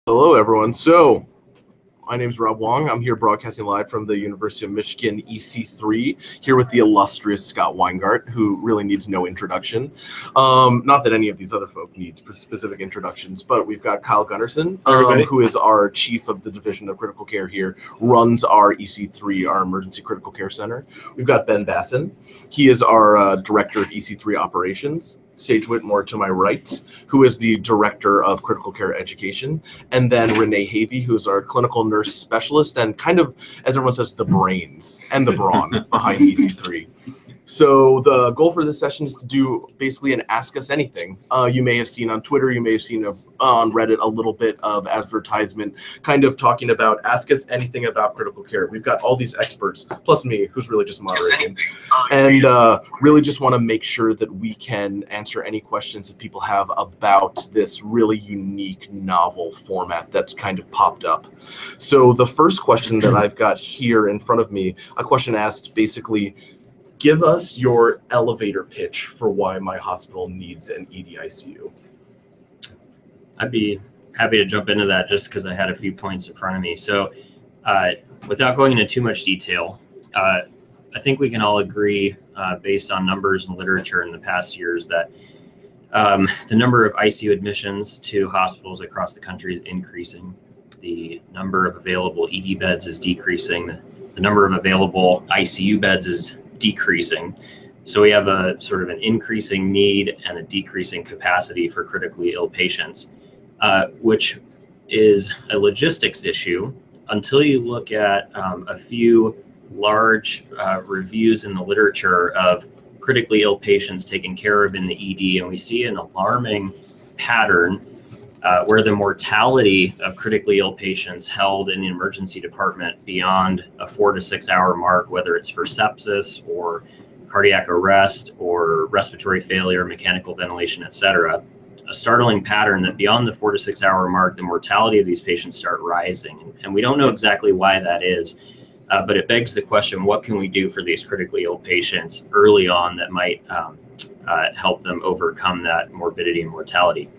Hello, everyone. So, my name is Rob Wong. I'm here broadcasting live from the University of Michigan EC3, here with the illustrious Scott Weingart, who really needs no introduction. Not that any of these other folk need specific introductions, but we've got Kyle Gunnarsson, who is our chief of the Division of Critical Care here, runs our EC3, our Emergency Critical Care Center. We've got Ben Basson. He is our director of EC3 operations. Sage Whitmore to my right, who is the Director of Critical Care Education, and then Renee Havey, who is our clinical nurse specialist and kind of, as everyone says, the brains and the brawn behind EC3. So the goal for this session is to do basically an Ask Us Anything. You may have seen on Twitter, you may have seen on Reddit a little bit of advertisement kind of talking about Ask Us Anything about critical care. We've got all these experts, plus me, who's really just moderating, and really just want to make sure that we can answer any questions that people have about this really unique, novel format that's kind of popped up. So the first question that I've got here in front of me, a question asked basically, give us your elevator pitch for why my hospital needs an EDICU. I'd be happy to jump into that just because I had a few points in front of me. So without going into too much detail, I think we can all agree based on numbers and literature in the past years that the number of ICU admissions to hospitals across the country is increasing. The number of available ED beds is decreasing. The number of available ICU beds is decreasing. So we have a sort of an increasing need and a decreasing capacity for critically ill patients, which is a logistics issue until you look at a few large reviews in the literature of critically ill patients taken care of in the ED, and we see an alarming pattern where the mortality of critically ill patients held in the emergency department beyond a 4 to 6 hour mark, whether it's for sepsis or cardiac arrest or respiratory failure, mechanical ventilation, et cetera, a startling pattern that beyond the 4 to 6 hour mark, the mortality of these patients start rising. And we don't know exactly why that is, but it begs the question, what can we do for these critically ill patients early on that might help them overcome that morbidity and mortality?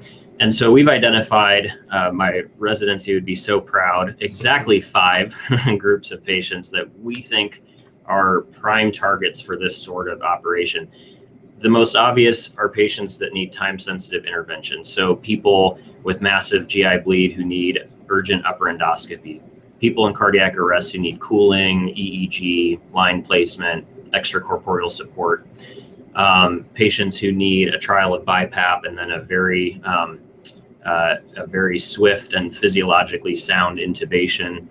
And so we've identified, my residency would be so proud, exactly 5 groups of patients that we think are prime targets for this sort of operation. The most obvious are patients that need time-sensitive intervention. So people with massive GI bleed who need urgent upper endoscopy, people in cardiac arrest who need cooling, EEG, line placement, extracorporeal support, patients who need a trial of BiPAP and then a very swift and physiologically sound intubation.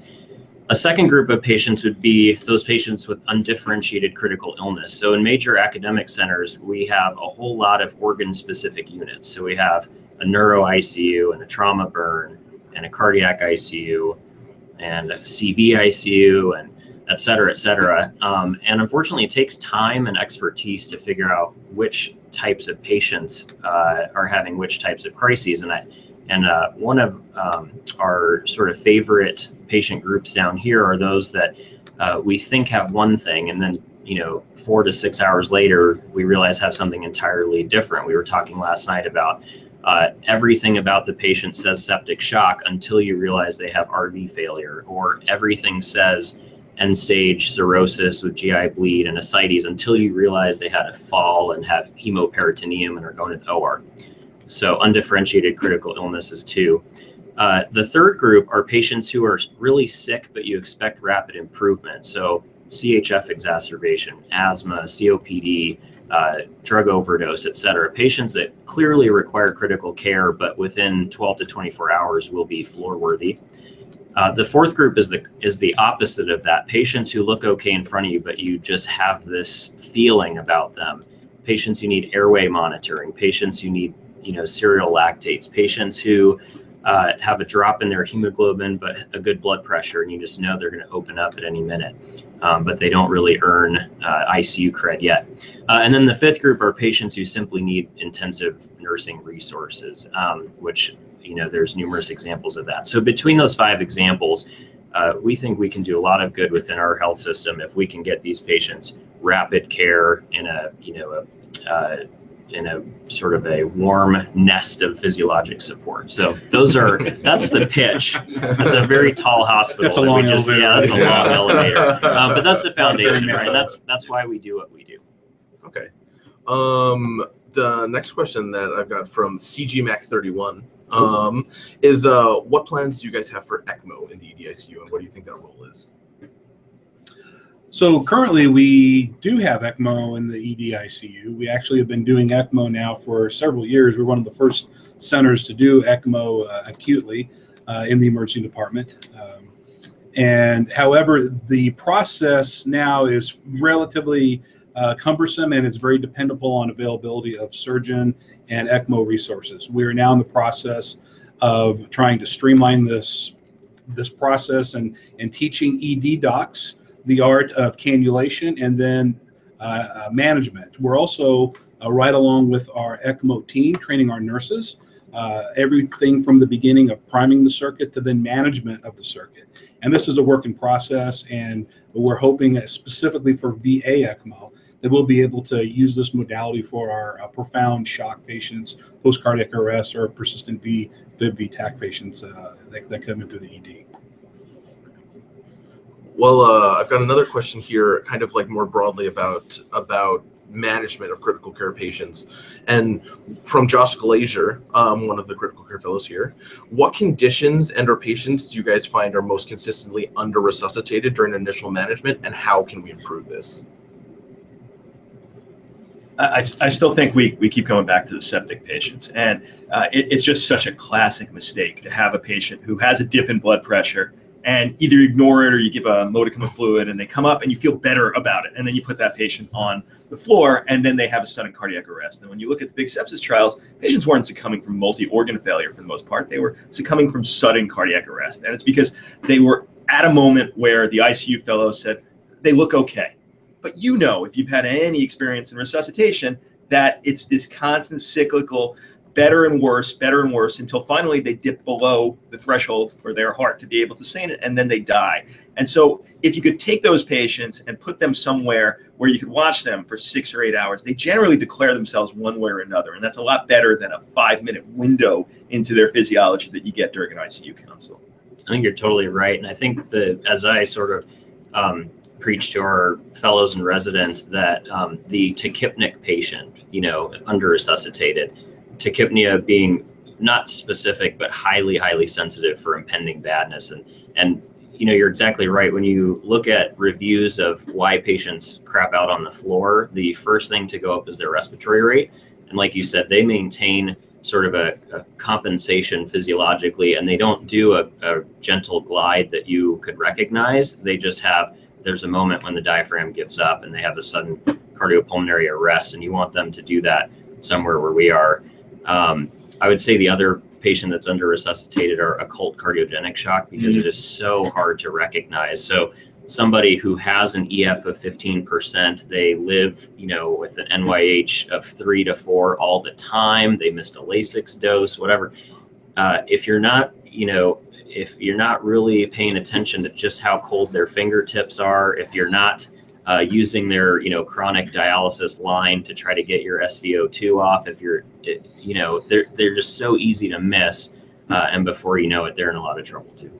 A second group of patients would be those patients with undifferentiated critical illness. So in major academic centers, we have a whole lot of organ-specific units. So we have a neuro ICU and a trauma burn and a cardiac ICU and a CV ICU and et cetera, et cetera. And unfortunately, it takes time and expertise to figure out which types of patients are having which types of crises. And one of our sort of favorite patient groups down here are those that we think have one thing, and then 4 to 6 hours later, we realize have something entirely different. We were talking last night about everything about the patient says septic shock until you realize they have RV failure, or everything says end-stage cirrhosis with GI bleed and ascites until you realize they had a fall and have hemoperitoneum and are going to the OR. So undifferentiated critical illnesses too. The third group are patients who are really sick, but you expect rapid improvement. So CHF exacerbation, asthma, COPD, drug overdose, et cetera. Patients that clearly require critical care, but within 12 to 24 hours will be floor worthy. The fourth group is the opposite of that. Patients who look okay in front of you, but you just have this feeling about them. Patients who need airway monitoring, patients who need serial lactates, patients who have a drop in their hemoglobin but a good blood pressure, and you just know they're going to open up at any minute, but they don't really earn ICU cred yet. And then the fifth group are patients who simply need intensive nursing resources, which there's numerous examples of that. So between those 5 examples, we think we can do a lot of good within our health system if we can get these patients rapid care in a a sort of a warm nest of physiologic support. So that's the pitch. That's a very tall hospital. That's a long elevator. Yeah, that's a long elevator. But that's the foundation, right? That's why we do what we do. Okay. The next question that I've got from CGMAC31 is what plans do you guys have for ECMO in the EDICU, and what do you think that role is? So currently we do have ECMO in the EDICU. We actually have been doing ECMO now for several years. We're one of the first centers to do ECMO acutely in the emergency department. And however, the process now is relatively cumbersome, and it's very dependable on availability of surgeon and ECMO resources. We are now in the process of trying to streamline this process and teaching ED docs the art of cannulation and then management. We're also right along with our ECMO team, training our nurses, everything from the beginning of priming the circuit to then management of the circuit. And this is a work in process, and we're hoping that specifically for VA ECMO, that we'll be able to use this modality for our profound shock patients, post-cardiac arrest, or persistent fib VTAC patients that come in through the ED. Well, I've got another question here, kind of like more broadly about management of critical care patients. And from Josh Glazier, one of the critical care fellows here, what conditions and or patients do you guys find are most consistently under-resuscitated during initial management, and how can we improve this? I still think we keep coming back to the septic patients, and it's just such a classic mistake to have a patient who has a dip in blood pressure and either ignore it or you give a modicum of fluid and they come up and you feel better about it. And then you put that patient on the floor and then they have a sudden cardiac arrest. And when you look at the big sepsis trials, patients weren't succumbing from multi-organ failure for the most part. They were succumbing from sudden cardiac arrest. And it's because they were at a moment where the ICU fellow said, they look okay. But you know, if you've had any experience in resuscitation, that it's this constant cyclical better and worse until finally they dip below the threshold for their heart to be able to sustain it, and then they die. And so if you could take those patients and put them somewhere where you could watch them for 6 or 8 hours, they generally declare themselves one way or another. And that's a lot better than a 5-minute window into their physiology that you get during an ICU consult. I think you're totally right. And I think that as I sort of preach to our fellows and residents that the tachypnic patient, under resuscitated, tachypnea being not specific, but highly, highly sensitive for impending badness. And you're exactly right. When you look at reviews of why patients crap out on the floor, the first thing to go up is their respiratory rate. And like you said, they maintain sort of a compensation physiologically, and they don't do a gentle glide that you could recognize. They just there's a moment when the diaphragm gives up and they have a sudden cardiopulmonary arrest, and you want them to do that somewhere where we are. I would say the other patient that's under resuscitated are occult cardiogenic shock, because it is so hard to recognize. So somebody who has an EF of 15%, they live, with an NYH of 3 to 4 all the time. They missed a Lasix dose, whatever. If you're not really paying attention to just how cold their fingertips are, if you're not using their, chronic dialysis line to try to get your SVO2 off, if you're, they're just so easy to miss. And before you know it, they're in a lot of trouble too.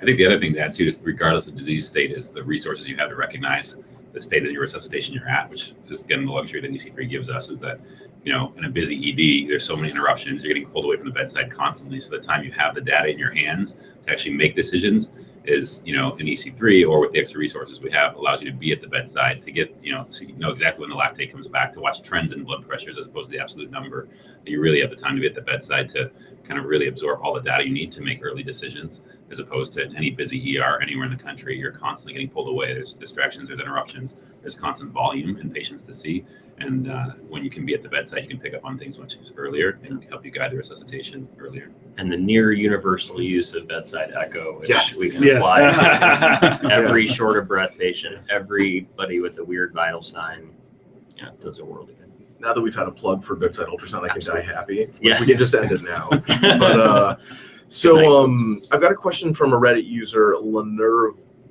I think the other thing to add too is, regardless of disease state, is the resources you have to recognize the state of your resuscitation you're at, which is, again, the luxury that EC3 gives us, is that, in a busy ED, there's so many interruptions, you're getting pulled away from the bedside constantly. So the time you have the data in your hands to actually make decisions is, in EC3 or with the extra resources we have, allows you to be at the bedside to get, so you know exactly when the lactate comes back, to watch trends in blood pressures as opposed to the absolute number. That you really have the time to be at the bedside to kind of really absorb all the data you need to make early decisions, as opposed to any busy ER anywhere in the country. You're constantly getting pulled away. There's distractions, there's interruptions, there's constant volume and patients to see. And when you can be at the bedside, you can pick up on things much earlier and help you guide the resuscitation earlier. And the near universal use of bedside echo, which we can Yes. apply to every short of breath patient, everybody with a weird vital sign. Yeah, it does a world of good. Now that we've had a plug for bedside ultrasound, I can die happy. Yes. We can just end it now. But I've got a question from a Reddit user,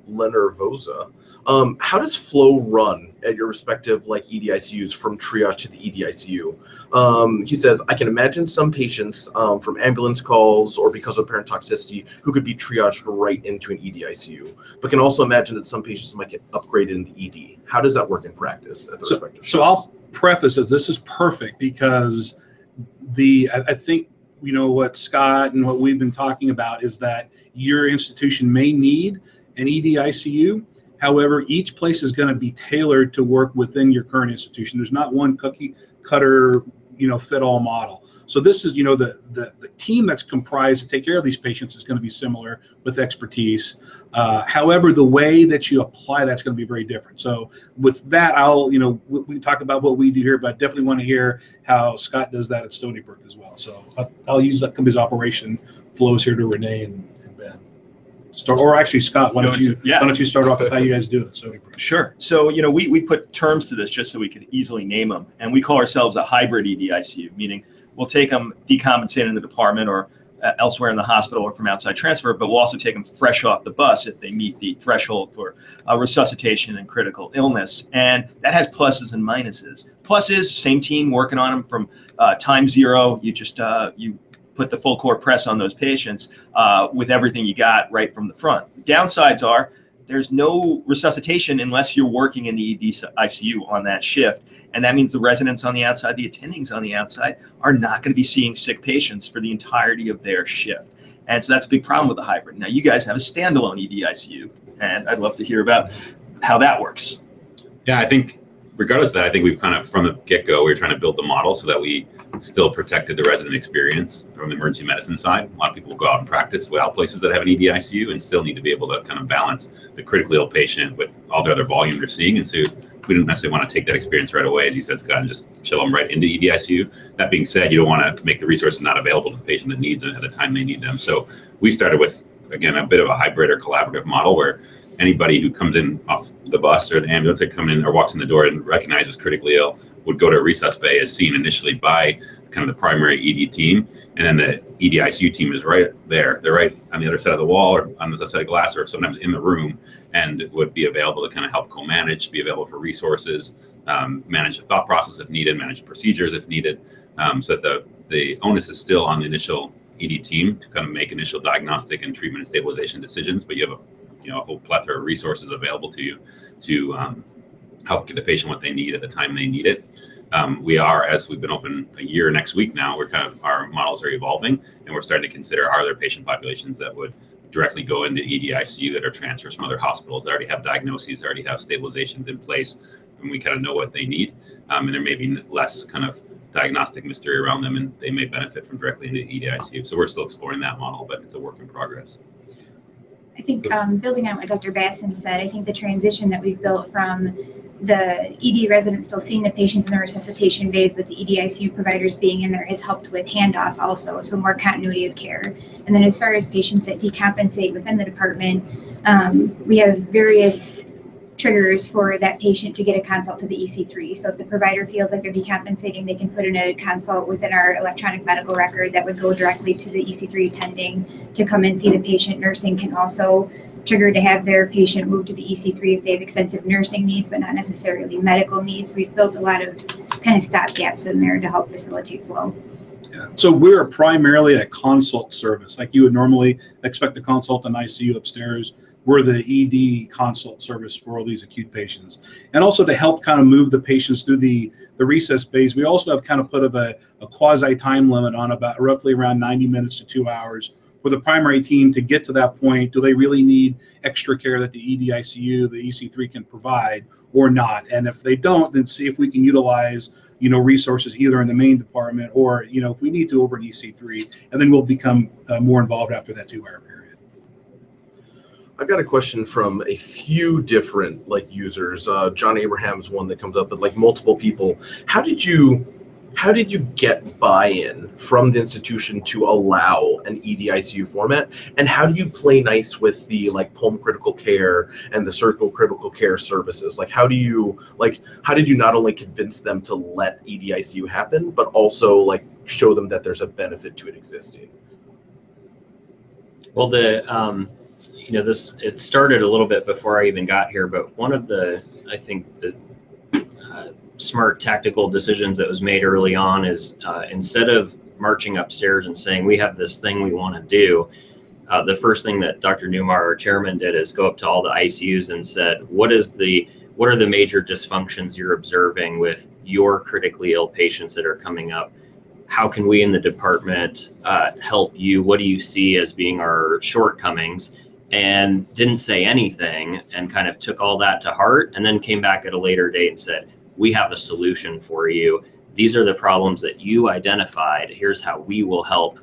Lenervosa. How does flow run at your respective like EDICUs from triage to the EDICU? He says, I can imagine some patients from ambulance calls or because of parent toxicity who could be triaged right into an EDICU, but can also imagine that some patients might get upgraded in the ED. How does that work in practice at the respective shops? So I'll preface as this is perfect because I think, you know, what Scott and what we've been talking about is that your institution may need an EDICU. However, each place is going to be tailored to work within your current institution. There's not one cookie cutter, you know, fit all model. So this is, you know, the team that's comprised to take care of these patients is going to be similar with expertise. However, the way that you apply that's going to be very different. So with that, we talk about what we do here, but I definitely want to hear how Scott does that at Stony Brook as well. So I'll use that company's operation flows here to Renee and Ben. Or actually, Scott, why don't you start off with how you guys do it at Stony Brook? Sure. So, you know, we put terms to this just so we could easily name them. And we call ourselves a hybrid EDICU, meaning we'll take them decompensated in the department or elsewhere in the hospital or from outside transfer, but we'll also take them fresh off the bus if they meet the threshold for resuscitation and critical illness. And that has pluses and minuses. Pluses, same team working on them from time zero. You just you put the full court press on those patients with everything you got right from the front. Downsides are there's no resuscitation unless you're working in the ED ICU on that shift. And that means the residents on the outside, the attendings on the outside are not going to be seeing sick patients for the entirety of their shift. And so that's a big problem with the hybrid. Now, you guys have a standalone EDICU, and I'd love to hear about how that works. Yeah, I think regardless of that, I think we've kind of, from the get-go, we were trying to build the model so that we still protected the resident experience from the emergency medicine side. A lot of people will go out and practice without places that have an EDICU and still need to be able to kind of balance the critically ill patient with all the other volume they're seeing. And so we didn't necessarily want to take that experience right away, as you said, Scott, and just chill them right into EDICU. That being said, you don't want to make the resources not available to the patient that needs it at the time they need them. So we started with, again, a bit of a hybrid or collaborative model where anybody who comes in off the bus or the ambulance that come in or walks in the door and recognizes critically ill would go to a resus bay as seen initially by kind of the primary ED team. And then the EDICU team is right there. They're right on the other side of the wall or on the other side of glass or sometimes in the room and would be available to kind of help co-manage, be available for resources, manage the thought process if needed, manage procedures if needed. So that the onus is still on the initial ED team to kind of make initial diagnostic and treatment and stabilization decisions, but you have a whole plethora of resources available to you to help get the patient what they need at the time they need it. We are, as we've been open a year next week now, our models are evolving and we're starting to consider, are there patient populations that would directly go into EDICU that are transfers from other hospitals that already have diagnoses, already have stabilizations in place, and we kind of know what they need. And there may be less kind of diagnostic mystery around them and they may benefit from directly into EDICU. So we're still exploring that model, but it's a work in progress. I think building on what Dr. Basson said, I think the transition that we've built from the ED residents still seeing the patients in the resuscitation bays with the EDICU providers being in there has helped with handoff also, so more continuity of care. And then as far as patients that decompensate within the department, we have various triggers for that patient to get a consult to the EC3. So if the provider feels like they're decompensating, they can put in a consult within our electronic medical record that would go directly to the EC3 attending to come and see the patient. Nursing can also trigger to have their patient move to the EC3 if they have extensive nursing needs, but not necessarily medical needs. We've built a lot of kind of stopgaps in there to help facilitate flow. Yeah. So we're primarily a consult service. Like you would normally expect to consult an ICU upstairs. We're the ED consult service for all these acute patients. And also to help kind of move the patients through the recess bays, we also have kind of put a quasi time limit on about roughly around 90 minutes to 2 hours for the primary team to get to that point. Do they really need extra care that the EDICU, the EC3 can provide or not? And if they don't, then see if we can utilize resources either in the main department or, if we need to over at EC3, and then we'll become more involved after that 2 hour period. I've got a question from a few different users. John Abraham's one that comes up, but multiple people. How did you get buy-in from the institution to allow an EDICU format? And how do you play nice with the pulm critical care and the surgical critical care services? How did you not only convince them to let EDICU happen, but also show them that there's a benefit to it existing? Well, it started a little bit before I even got here, but one of the, I think, the smart tactical decisions that was made early on is instead of marching upstairs and saying, we have this thing we want to do, the first thing that Dr. Newmar, our chairman, did is go up to all the ICUs and said, what are the major dysfunctions you're observing with your critically ill patients that are coming up? How can we in the department help you? What do you see as being our shortcomings? And didn't say anything and kind of took all that to heart, and then came back at a later date and said, we have a solution for you. These are the problems that you identified. Here's how we will help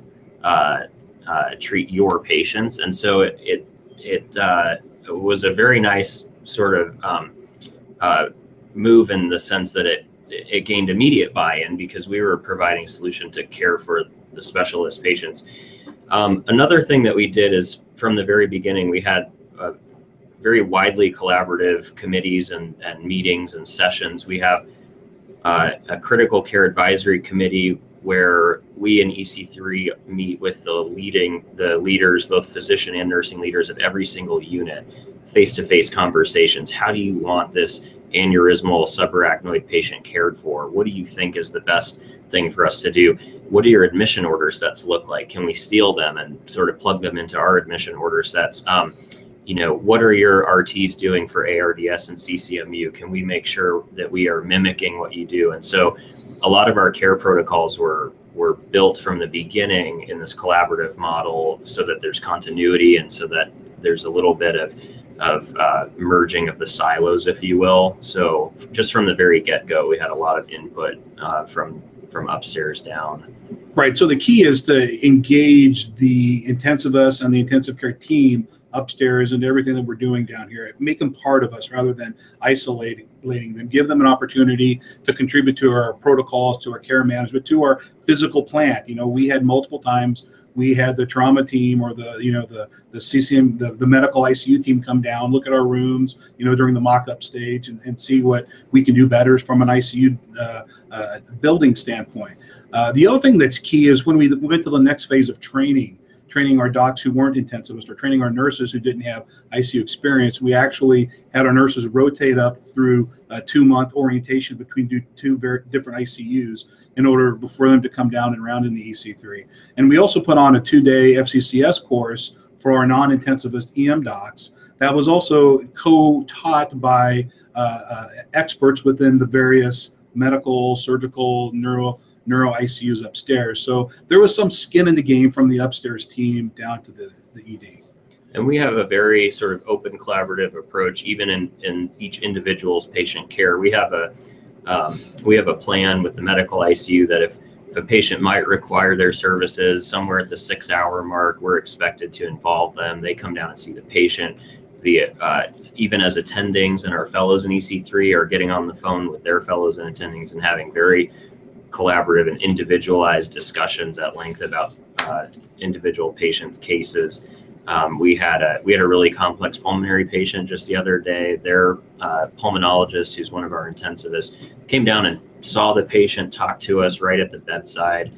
treat your patients. And so it was a very nice sort of move in the sense that it gained immediate buy-in because we were providing a solution to care for the specialist patients. Another thing that we did is from the very beginning, we had very widely collaborative committees and meetings and sessions. We have a critical care advisory committee where we in EC3 meet with the leaders, both physician and nursing leaders of every single unit, face-to-face conversations. How do you want this aneurysmal subarachnoid patient cared for? What do you think is the best thing for us to do? What do your admission order sets look like? Can we steal them and sort of plug them into our admission order sets? What are your RTs doing for ARDS and CCMU? Can we make sure that we are mimicking what you do? And so a lot of our care protocols were built from the beginning in this collaborative model so that there's continuity and so that there's a little bit of merging of the silos, if you will. So just from the very get-go, we had a lot of input from upstairs down. Right. So the key is to engage the intensivists and the intensive care team upstairs and everything that we're doing down here. Make them part of us rather than isolating them. Give them an opportunity to contribute to our protocols, to our care management, to our physical plant. We had multiple times. We had the trauma team or the CCM, the medical ICU team come down, look at our rooms, during the mock-up stage and see what we can do better from an ICU building standpoint. The other thing that's key is when we went to the next phase of training our docs who weren't intensivists or training our nurses who didn't have ICU experience, we actually had our nurses rotate up through a 2-month orientation between two very different ICUs in order for them to come down and round in the EC3. And we also put on a 2-day FCCS course for our non-intensivist EM docs that was also co-taught by experts within the various medical, surgical, neuro ICUs upstairs. So there was some skin in the game from the upstairs team down to the ED. And we have a very sort of open collaborative approach, even in each individual's patient care. We have a plan with the medical ICU that if a patient might require their services somewhere at the 6-hour mark, we're expected to involve them. They come down and see the patient. Even as attendings and our fellows in EC3 are getting on the phone with their fellows and attendings and having very collaborative and individualized discussions at length about individual patients' cases. We had a really complex pulmonary patient just the other day. Their pulmonologist, who's one of our intensivists, came down and saw the patient, talked to us right at the bedside.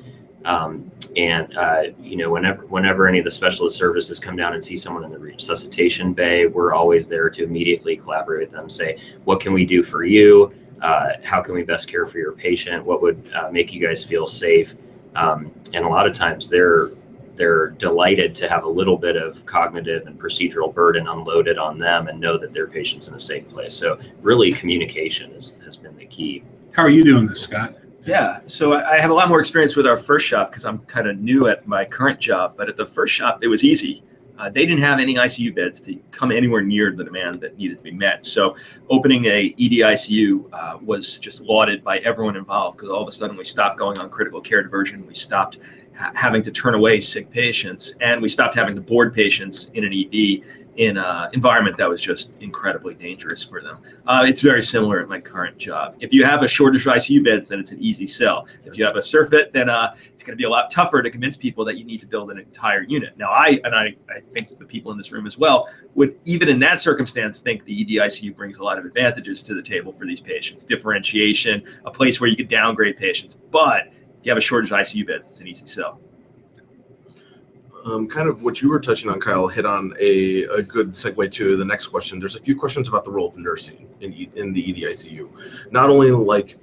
Whenever any of the specialist services come down and see someone in the resuscitation bay, we're always there to immediately collaborate with them, say, what can we do for you? How can we best care for your patient? What would make you guys feel safe? And a lot of times they're delighted to have a little bit of cognitive and procedural burden unloaded on them and know that their patient's in a safe place. So really communication has been the key. How are you doing this, Scott? Yeah, so I have a lot more experience with our first shop because I'm kind of new at my current job. But at the first shop, it was easy. They didn't have any ICU beds to come anywhere near the demand that needed to be met. So opening a EDICU was just lauded by everyone involved because all of a sudden we stopped going on critical care diversion. We stopped having to turn away sick patients, and we stopped having to board patients in an ED in an environment that was just incredibly dangerous for them. It's very similar at my current job. If you have a shortage of ICU beds, then it's an easy sell. If you have a surfeit, then it's going to be a lot tougher to convince people that you need to build an entire unit. Now, I think the people in this room as well would, even in that circumstance, think the EDICU brings a lot of advantages to the table for these patients. Differentiation, a place where you could downgrade patients. But if you have a shortage of ICU beds, it's an easy sell. Kind of what you were touching on, Kyle, hit on a good segue to the next question. There's a few questions about the role of nursing in the EDICU. Not only like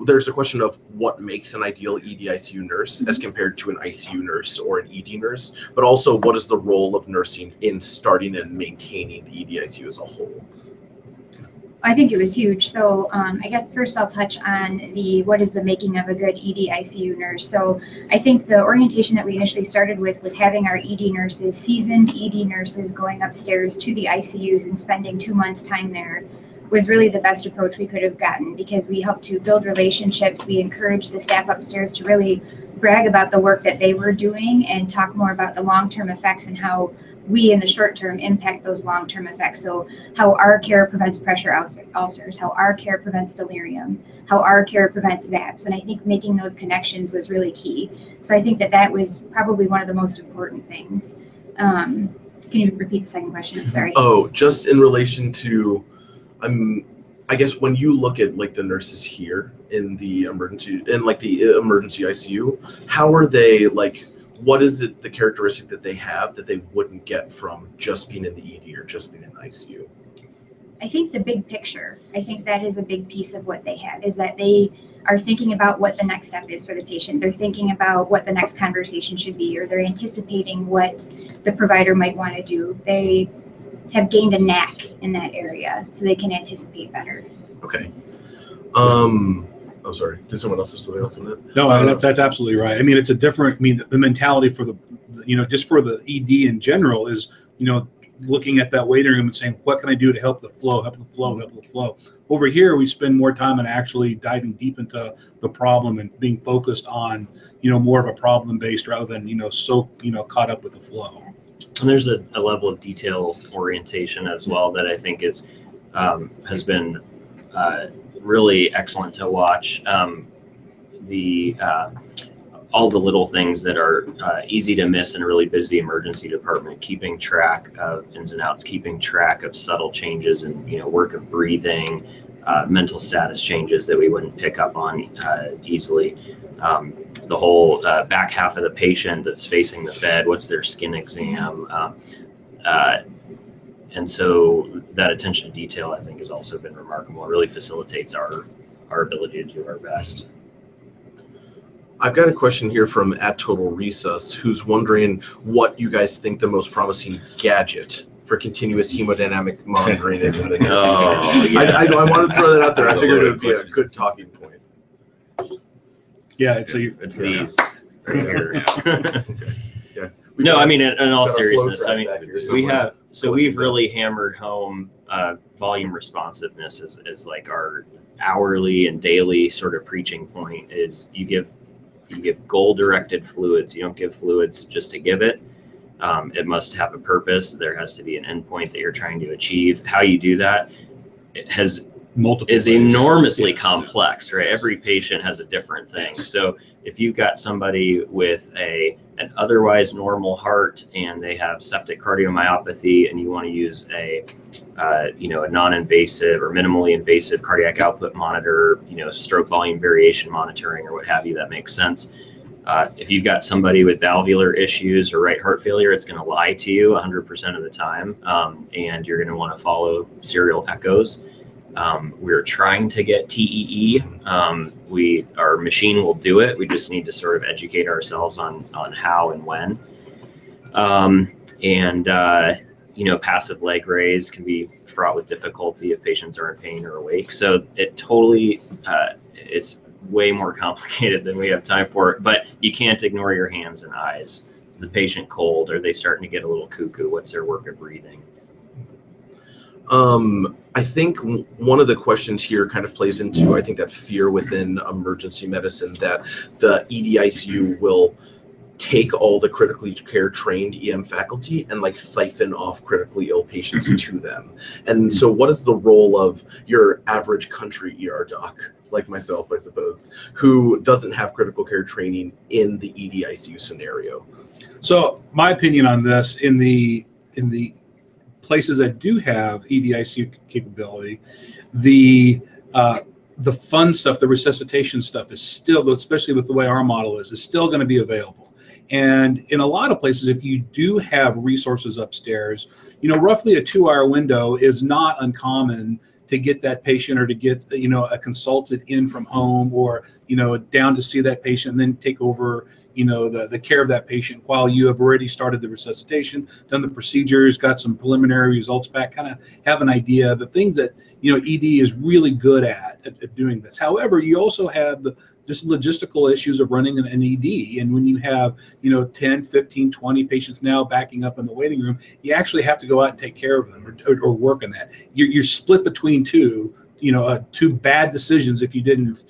there's a question of what makes an ideal EDICU nurse as compared to an ICU nurse or an ED nurse, but also what is the role of nursing in starting and maintaining the EDICU as a whole? I think it was huge. So I guess first I'll touch on what is the making of a good EDICU nurse. So I think the orientation that we initially started with having our ED nurses, seasoned ED nurses going upstairs to the ICUs and spending 2 months time there was really the best approach we could have gotten, because we helped to build relationships. We encouraged the staff upstairs to really brag about the work that they were doing and talk more about the long-term effects and how we in the short term impact those long-term effects. So how our care prevents pressure ulcers, how our care prevents delirium, how our care prevents VAPS. And I think making those connections was really key. So I think that was probably one of the most important things. Can you repeat the second question? I'm sorry. Oh, just in relation to, I guess when you look at like the nurses here in the emergency ICU, how are they like? What is it, the characteristic that they have that they wouldn't get from just being in the ED or just being in the ICU? I think the big picture, I think that is a big piece of what they have, is that they are thinking about what the next step is for the patient. They're thinking about what the next conversation should be, or they're anticipating what the provider might want to do. They have gained a knack in that area, so they can anticipate better. Okay. Oh, sorry. Did someone else have something else in that? No, that's absolutely right. I mean, it's a different, the mentality for just for the ED in general is, looking at that waiting room and saying, what can I do to help the flow, help the flow. Over here, we spend more time on actually diving deep into the problem and being focused on, more of a problem-based rather than, so caught up with the flow. And there's a level of detail orientation as well that I think has been really excellent to watch. All the little things that are easy to miss in a really busy emergency department, keeping track of ins and outs, keeping track of subtle changes in work of breathing, mental status changes that we wouldn't pick up on easily. The whole back half of the patient that's facing the bed, what's their skin exam? And so that attention to detail, I think, has also been remarkable. It really facilitates our ability to do our best. I've got a question here from @TotalRecess, who's wondering what you guys think the most promising gadget for continuous hemodynamic monitoring is in the near future. Yeah. I wanted to throw that out there. I figured it would be a good talking point. Yeah, it's these right here. Okay. Yeah. No, I mean, in all got a flow seriousness, track I mean, back here somewhere. we've really hammered home volume responsiveness as like our hourly and daily sort of preaching point. Is you give goal-directed fluids. You don't give fluids just to give it. It must have a purpose. There has to be an endpoint that you're trying to achieve. How you do that is enormously complex, right? Every patient has a different thing. So if you've got somebody with an otherwise normal heart and they have septic cardiomyopathy, and you want to use a non-invasive or minimally invasive cardiac output monitor, stroke volume variation monitoring or what have you, that makes sense. If you've got somebody with valvular issues or right heart failure, it's going to lie to you 100% of the time, and you're going to want to follow serial echoes. We're trying to get TEE. Our machine will do it. We just need to sort of educate ourselves on how and when. Passive leg raise can be fraught with difficulty if patients are in pain or awake. So it totally, it's way more complicated than we have time for. But you can't ignore your hands and eyes. Is the patient cold? Are they starting to get a little cuckoo? What's their work of breathing? I think one of the questions here kind of plays into, I think, that fear within emergency medicine that the EDICU will take all the critically care trained EM faculty and like siphon off critically ill patients to them. And so what is the role of your average country ER doc, like myself, I suppose, who doesn't have critical care training in the EDICU scenario? So my opinion on this, in the places that do have EDICU capability, the fun stuff, the resuscitation stuff is still, especially with the way our model is still going to be available. And in a lot of places, if you do have resources upstairs, roughly a 2-hour window is not uncommon to get that patient, or to get, a consultant in from home, or, down to see that patient and then take over, the care of that patient while you have already started the resuscitation, done the procedures, got some preliminary results back, kind of have an idea of the things that, ED is really good at doing this. However, you also have the just logistical issues of running an ED. And when you have, 10, 15, 20 patients now backing up in the waiting room, you actually have to go out and take care of them, or work on that. You're split between two bad decisions if you didn't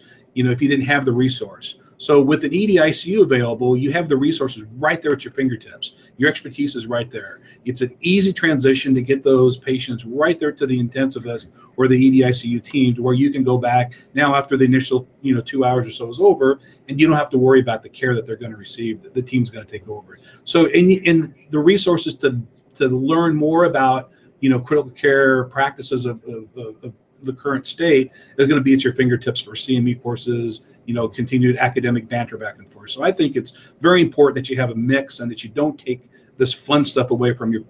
have the resource. So with an EDICU available, you have the resources right there at your fingertips. Your expertise is right there. It's an easy transition to get those patients right there to the intensivist or the EDICU team, to where you can go back now after the initial 2 hours or so is over, and you don't have to worry about the care that they're going to receive. The team's going to take over. So in the resources to learn more about critical care practices of the current state is going to be at your fingertips for CME courses, continued academic banter back and forth. So I think it's very important that you have a mix, and that you don't take this fun stuff away from your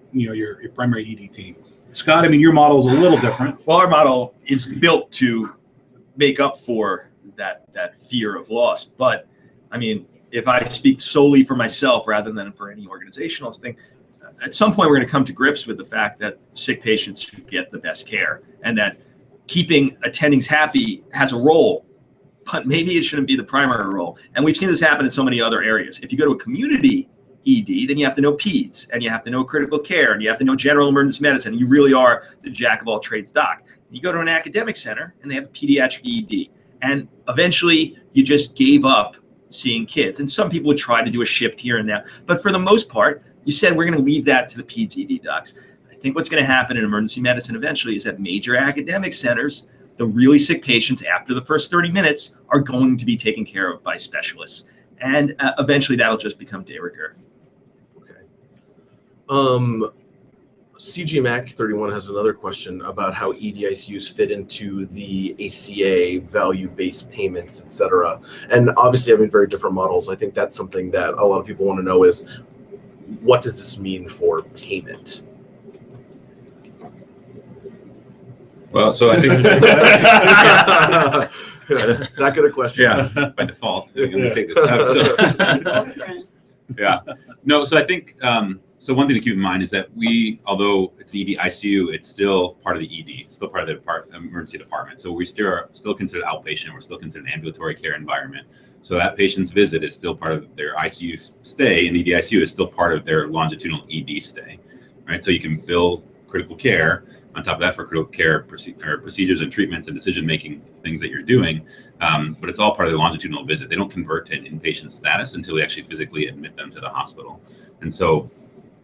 primary ED team. Scott, I mean, your model is a little different. Well, our model is built to make up for that fear of loss. But I mean, if I speak solely for myself rather than for any organizational thing, at some point we're going to come to grips with the fact that sick patients should get the best care, and that keeping attendings happy has a role, but maybe it shouldn't be the primary role. And we've seen this happen in so many other areas. If you go to a community ED, then you have to know peds, and you have to know critical care, and you have to know general emergency medicine. You really are the jack of all trades doc. You go to an academic center and they have a pediatric ED, and eventually you just gave up seeing kids. And some people would try to do a shift here and there, but for the most part, you said we're going to leave that to the peds ED docs. I think what's going to happen in emergency medicine eventually is that major academic centers, the really sick patients after the first 30 minutes are going to be taken care of by specialists. And eventually that'll just become de rigueur. Okay. CGMAC 31 has another question about how EDICUs fit into the ACA value-based payments, etc. And obviously having very different models, I think that's something that a lot of people want to know is, what does this mean for payment? Well, so I think not good a question. Yeah, by default, we're going to take this out. So, yeah, no. So I think so. One thing to keep in mind is that although it's an EDICU, it's still part of the ED, it's still part of the emergency department. So we still considered outpatient. We're still considered an ambulatory care environment. So that patient's visit is still part of their ICU stay, and the EDICU is still part of their longitudinal ED stay, right? So you can bill critical care on top of that for critical care procedures and treatments and decision-making things that you're doing, but it's all part of the longitudinal visit. They don't convert to an inpatient status until we actually physically admit them to the hospital. And so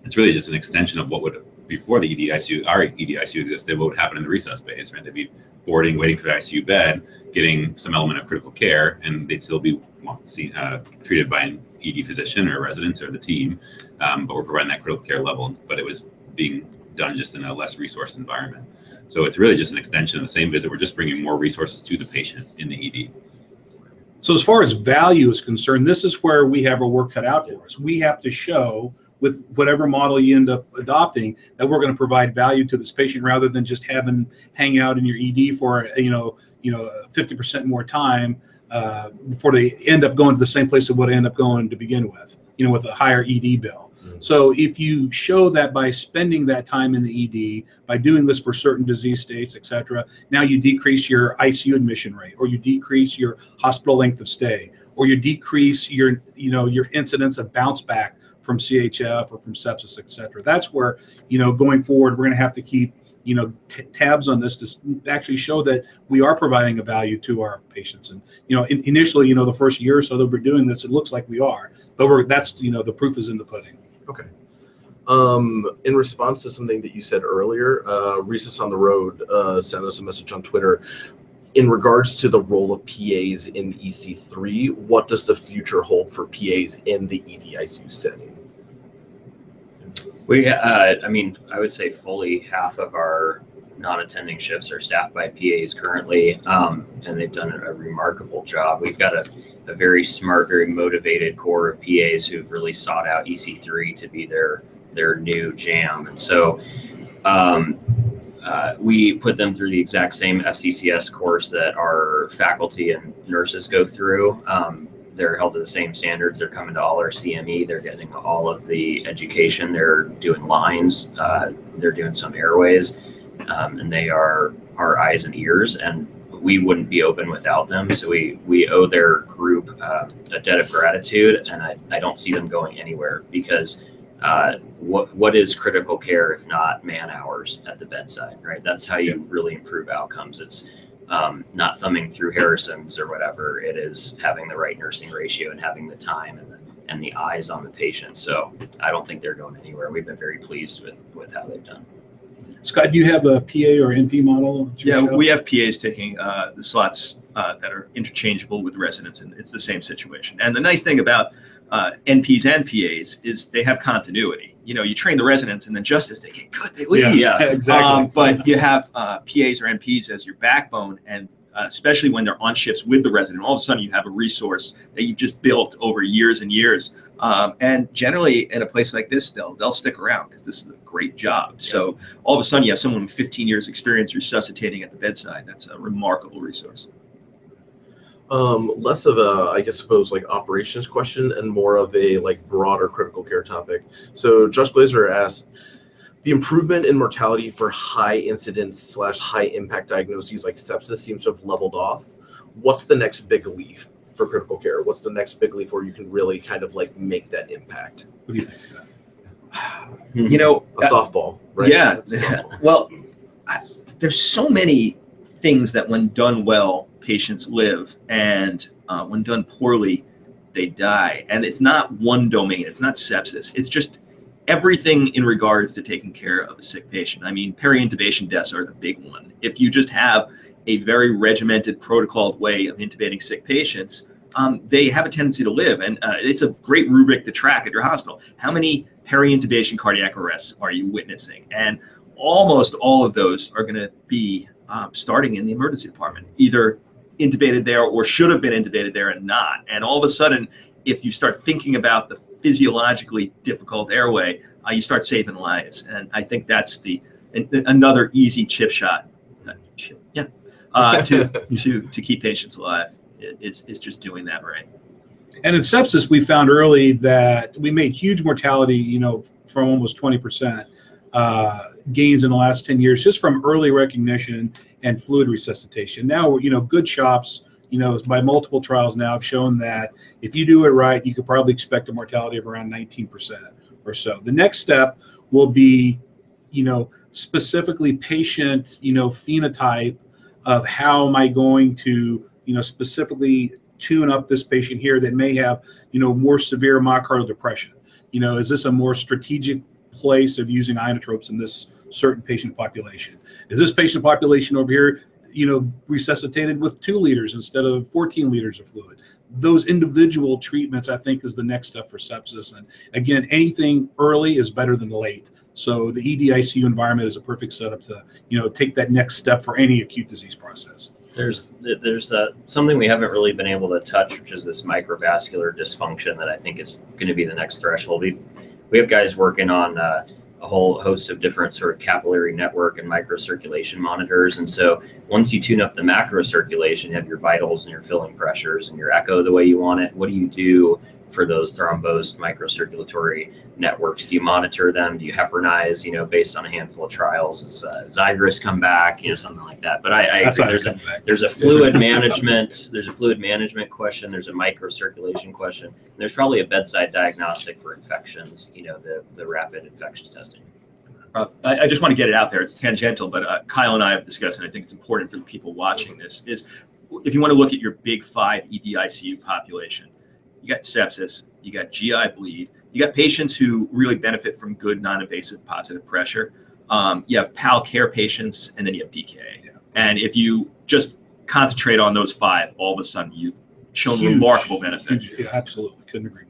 it's really just an extension of what would, before the EDICU, our EDICU existed, what would happen in the resus phase, right? They'd be boarding, waiting for the ICU bed, getting some element of critical care, and they'd still be treated by an ED physician or residents or the team, but we're providing that critical care level, but it was being done just in a less resourced environment. So it's really just an extension of the same visit. We're just bringing more resources to the patient in the ED. So as far as value is concerned, this is where we have our work cut out for us. We have to show, with whatever model you end up adopting, that we're going to provide value to this patient, rather than just having hang out in your ED for 50% more time before they end up going to the same place they would end up going to begin with, with a higher ED bill. So if you show that by spending that time in the ED, by doing this for certain disease states, et cetera, now you decrease your ICU admission rate, or you decrease your hospital length of stay, or you decrease your incidence of bounce back from CHF or from sepsis, et cetera. That's where, going forward, we're going to have to keep, tabs on this to actually show that we are providing a value to our patients. And, initially, the first year or so that we're doing this, it looks like we are, but that's, the proof is in the pudding. Okay. In response to something that you said earlier, Resus on the Road sent us a message on Twitter. In regards to the role of PAs in EC3, what does the future hold for PAs in the EDICU setting? I would say fully half of our non-attending shifts are staffed by PAs currently, and they've done a remarkable job. We've got a a very smart, very motivated core of PAs who've really sought out EC3 to be their new jam. And so we put them through the exact same FCCS course that our faculty and nurses go through. They're held to the same standards. They're coming to all our CME. They're getting all of the education. They're doing lines. They're doing some airways. And they are our eyes and ears. And we wouldn't be open without them. So we owe their group a debt of gratitude. And I don't see them going anywhere, because what is critical care if not man hours at the bedside, right? That's how you really improve outcomes. It's not thumbing through Harrison's or whatever. It is having the right nursing ratio and having the time and the eyes on the patient. So I don't think they're going anywhere. We've been very pleased with how they've done. Scott, do you have a PA or NP model? Yeah, we have PAs taking the slots that are interchangeable with residents, and it's the same situation. And the nice thing about NPs and PAs is they have continuity. You know, you train the residents, and then just as they get good, they leave. Yeah, exactly. But you have PAs or NPs as your backbone, and especially when they're on shifts with the resident, all of a sudden you have a resource that you've just built over years and years. And generally, in a place like this, they'll stick around because this is a great job. So all of a sudden, you have someone with 15 years experience resuscitating at the bedside. That's a remarkable resource. Less of a, I guess, suppose like operations question and more of a like broader critical care topic. So Josh Glazer asked, the improvement in mortality for high incidence / high impact diagnoses like sepsis seems to have leveled off. What's the next big leap for critical care? What's the next big leap where you can really kind of like make that impact? What do you think, Scott? You know, A softball, right? Yeah. That's a softball. Well, there's so many things that when done well, patients live, and when done poorly, they die. And it's not one domain. It's not sepsis. It's just everything in regards to taking care of a sick patient. I mean, peri-intubation deaths are the big one. If you just have a very regimented, protocoled way of intubating sick patients, they have a tendency to live. And it's a great rubric to track at your hospital. How many peri-intubation cardiac arrests are you witnessing? And almost all of those are going to be starting in the emergency department, either intubated there or should have been intubated there and not. And all of a sudden, if you start thinking about the physiologically difficult airway, you start saving lives. And I think that's another easy chip shot. To keep patients alive is just doing that right. And in sepsis, we found early that we made huge mortality, from almost 20% gains in the last 10 years, just from early recognition and fluid resuscitation. Now, good shops, by multiple trials now have shown that if you do it right, you could probably expect a mortality of around 19% or so. The next step will be, specifically patient, phenotype of how am I going to, specifically tune up this patient here that may have, more severe myocardial depression. Is this a more strategic place of using inotropes in this certain patient population? Is this patient population over here, resuscitated with 2 liters instead of 14 liters of fluid? Those individual treatments, I think, is the next step for sepsis. And again, anything early is better than late. So the EDICU environment is a perfect setup to, take that next step for any acute disease process. There's something we haven't really been able to touch, which is this microvascular dysfunction that I think is going to be the next threshold. We have guys working on a whole host of different sort of capillary network and microcirculation monitors. And so once you tune up the macrocirculation, you have your vitals and your filling pressures and your echo the way you want it. What do you do for those thrombosed microcirculatory networks? Do you monitor them? Do you heparinize, based on a handful of trials? Does Xigris come back, something like that? But I agree. There's a fluid management, question. There's a microcirculation question. And there's probably a bedside diagnostic for infections, the rapid infectious testing. I just want to get it out there. It's tangential, but Kyle and I have discussed, and I think it's important for the people watching this, is if you want to look at your big 5 EDICU population, you got sepsis, you got GI bleed, you got patients who really benefit from good non-invasive positive pressure. You have PAL care patients, and then you have DKA. Yeah. And if you just concentrate on those 5, all of a sudden you've shown remarkable benefit. Yeah, absolutely. Couldn't agree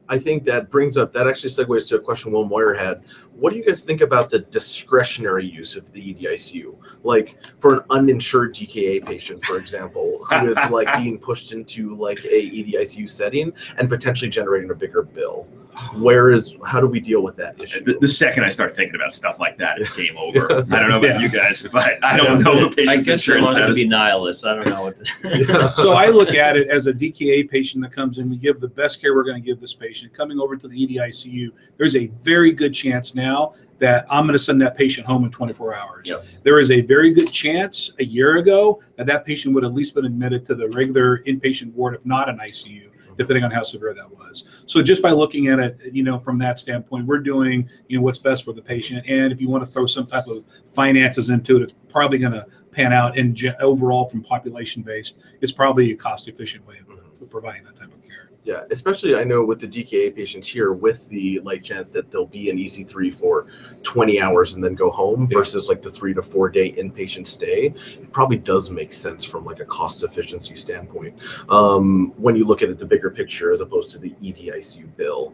I think that actually segues to a question Will Moyer had. What do you guys think about the discretionary use of the EDICU? Like for an uninsured DKA patient, for example, who is like being pushed into like a EDICU setting and potentially generating a bigger bill. How do we deal with that issue? The second I start thinking about stuff like that, it's game over. I don't know about you guys, but I don't know the patient I guess it insurance wants to status. be nihilist. I don't know what to So I look at it as a DKA patient that comes in. We give the best care we're going to give this patient. Coming over to the EDICU, there's a very good chance now that I'm going to send that patient home in 24 hours. Yep. There is a very good chance a year ago that that patient would have at least been admitted to the regular inpatient ward, if not an ICU, depending on how severe that was. So just by looking at it, from that standpoint, we're doing, what's best for the patient. And if you want to throw some type of finances into it, it's probably going to pan out. And overall, from population based, it's probably a cost efficient way of providing that type of care. Yeah, especially I know with the DKA patients here, with the chance that they'll be in EC3 for 20 hours and then go home versus like the 3 to 4 day inpatient stay, it probably does make sense from like a cost efficiency standpoint when you look at it the bigger picture as opposed to the EDICU bill.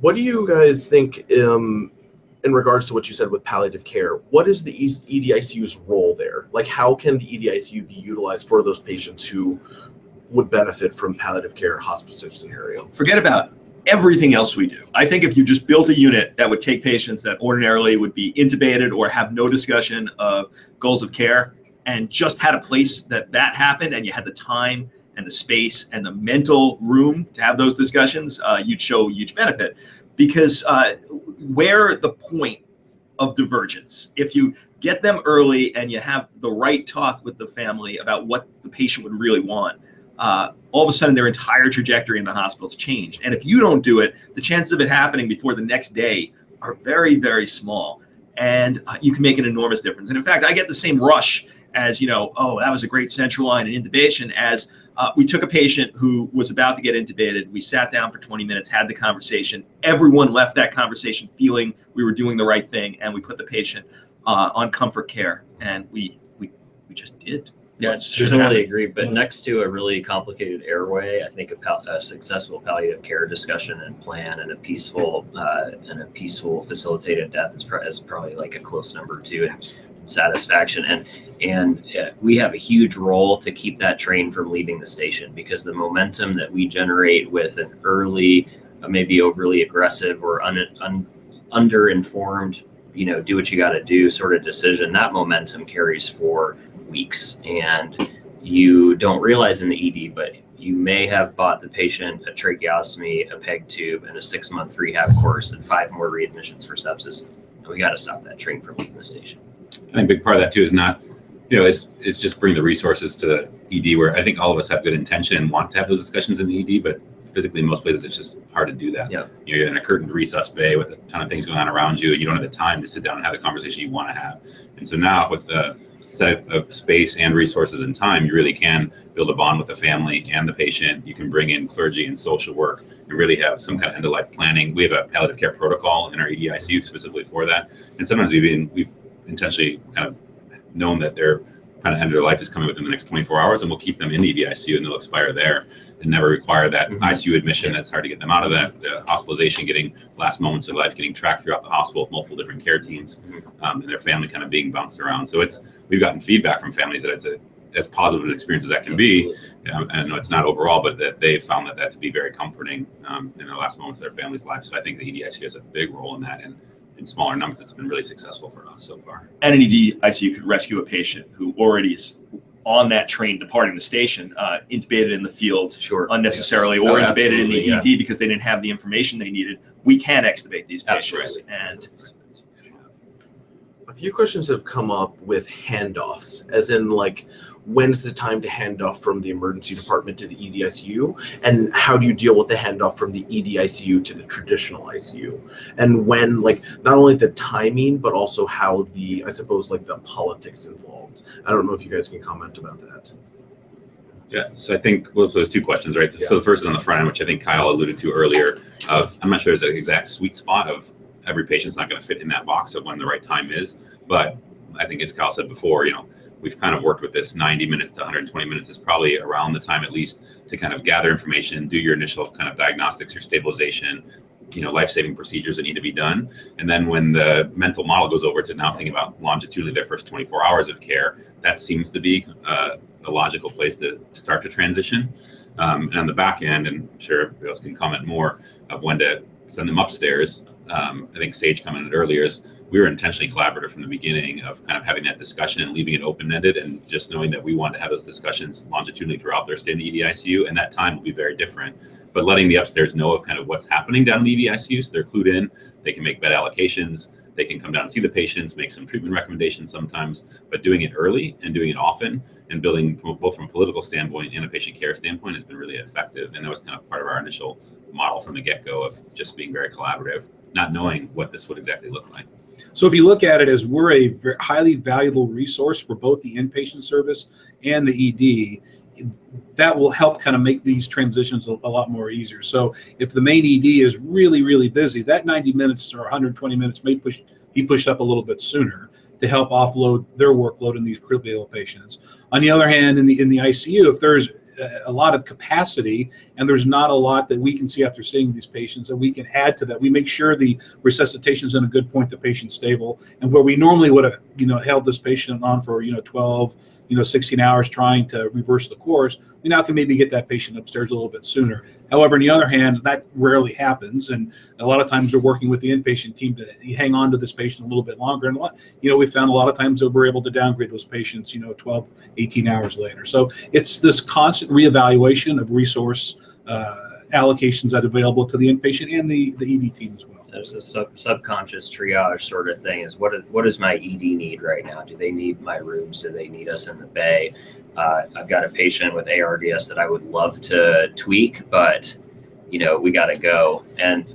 What do you guys think in regards to what you said with palliative care? What is the EDICU's role there? Like, how can the EDICU be utilized for those patients who would benefit from palliative care hospice scenario? Forget about everything else we do. I think if you just built a unit that would take patients that ordinarily would be intubated or have no discussion of goals of care and just had a place that happened, and you had the time and the space and the mental room to have those discussions, you'd show huge benefit. Because where the point of divergence, if you get them early and you have the right talk with the family about what the patient would really want, all of a sudden their entire trajectory in the hospital has changed. And if you don't do it, the chances of it happening before the next day are very, very small. And you can make an enormous difference. And in fact, I get the same rush as, oh, that was a great central line and intubation, as we took a patient who was about to get intubated. We sat down for 20 minutes, had the conversation. Everyone left that conversation feeling we were doing the right thing. And we put the patient on comfort care. And we just did. Yeah, I totally agree. But next to a really complicated airway, I think a successful palliative care discussion and plan and a peaceful facilitated death is probably like a close number 2 satisfaction. And we have a huge role to keep that train from leaving the station, because the momentum that we generate with an early, maybe overly aggressive or under-informed, do what you got to do sort of decision, that momentum carries for weeks. And you don't realize in the ED, but you may have bought the patient a tracheostomy, a PEG tube, and a 6-month rehab course and 5 more readmissions for sepsis. And we got to stop that train from leaving the station. I think a big part of that too is not, is just bring the resources to the ED, where I think all of us have good intention and want to have those discussions in the ED, but physically in most places it's just hard to do that. Yeah. You're in a curtained resus bay with a ton of things going on around you, and you don't have the time to sit down and have the conversation you want to have. And so now with the set of space and resources and time, you really can build a bond with the family and the patient. You can bring in clergy and social work and really have some kind of end-of-life planning. We have a palliative care protocol in our EDICU specifically for that. And sometimes we've intentionally kind of known that their kind of end of their life is coming within the next 24 hours, and we'll keep them in the EDICU and they'll expire there and never require that ICU admission. That's hard to get them out of that. The hospitalization, getting last moments of life, getting tracked throughout the hospital with multiple different care teams, and their family kind of being bounced around. So we've gotten feedback from families that it's as positive an experience as that can be. And I know it's not overall, but that they've found that to be very comforting in the last moments of their family's life. So I think the EDICU has a big role in that. And in smaller numbers, it's been really successful for us so far. And an EDICU could rescue a patient who already is on that train departing the station, intubated in the field unnecessarily, or intubated in the ED because they didn't have the information they needed. We can extubate these patients. And a few questions have come up with handoffs, as in like, when's the time to hand off from the emergency department to the EDICU, and how do you deal with the handoff from the EDICU to the traditional ICU, and when, like, not only the timing but also how the the politics involved. I don't know if you guys can comment about that. Yeah, so I think so there's 2 questions, right? Yeah. So the first is on the front end, which I think Kyle alluded to earlier. I'm not sure there's an exact sweet spot of every patient's not going to fit in that box of when the right time is, but I think as Kyle said before, we've kind of worked with this 90 minutes to 120 minutes is probably around the time at least to kind of gather information, do your initial kind of diagnostics, your stabilization, life-saving procedures that need to be done. And then when the mental model goes over to now thinking about longitudinally their first 24 hours of care, that seems to be a logical place to start to transition. And on the back end, and I'm sure everybody else can comment more of when to send them upstairs. I think Sage commented earlier is we were intentionally collaborative from the beginning of kind of having that discussion and leaving it open-ended and just knowing that we want to have those discussions longitudinally throughout their stay in the EDICU, and that time will be very different. But letting the upstairs know of kind of what's happening down in the EDICU, so they're clued in, they can make bed allocations, they can come down and see the patients, make some treatment recommendations sometimes, but doing it early and doing it often and building both from a political standpoint and a patient care standpoint has been really effective. And that was kind of part of our initial model from the get-go of just being very collaborative, not knowing what this would exactly look like. So if you look at it as we're a very highly valuable resource for both the inpatient service and the ED, that will help kind of make these transitions a lot more easier. So if the main ED is really, really busy, that 90 minutes or 120 minutes may be pushed up a little bit sooner to help offload their workload in these critically ill patients. On the other hand, in the ICU, if there's a lot of capacity and there's not a lot that we can see after seeing these patients that we can add to that, we make sure the resuscitation is in a good point, the patient's stable, and where we normally would have held this patient on for 12 16 hours trying to reverse the course, we now can maybe get that patient upstairs a little bit sooner. However, on the other hand, that rarely happens, and a lot of times we're working with the inpatient team to hang on to this patient a little bit longer, and we found a lot of times that we're able to downgrade those patients 12 18 hours later. So it's this constant reevaluation of resource allocations that are available to the inpatient and the ED team as well. There's a subconscious triage sort of thing. Is what does my ED need right now? Do they need my rooms? Do they need us in the bay? I've got a patient with ARDS that I would love to tweak, but we got to go.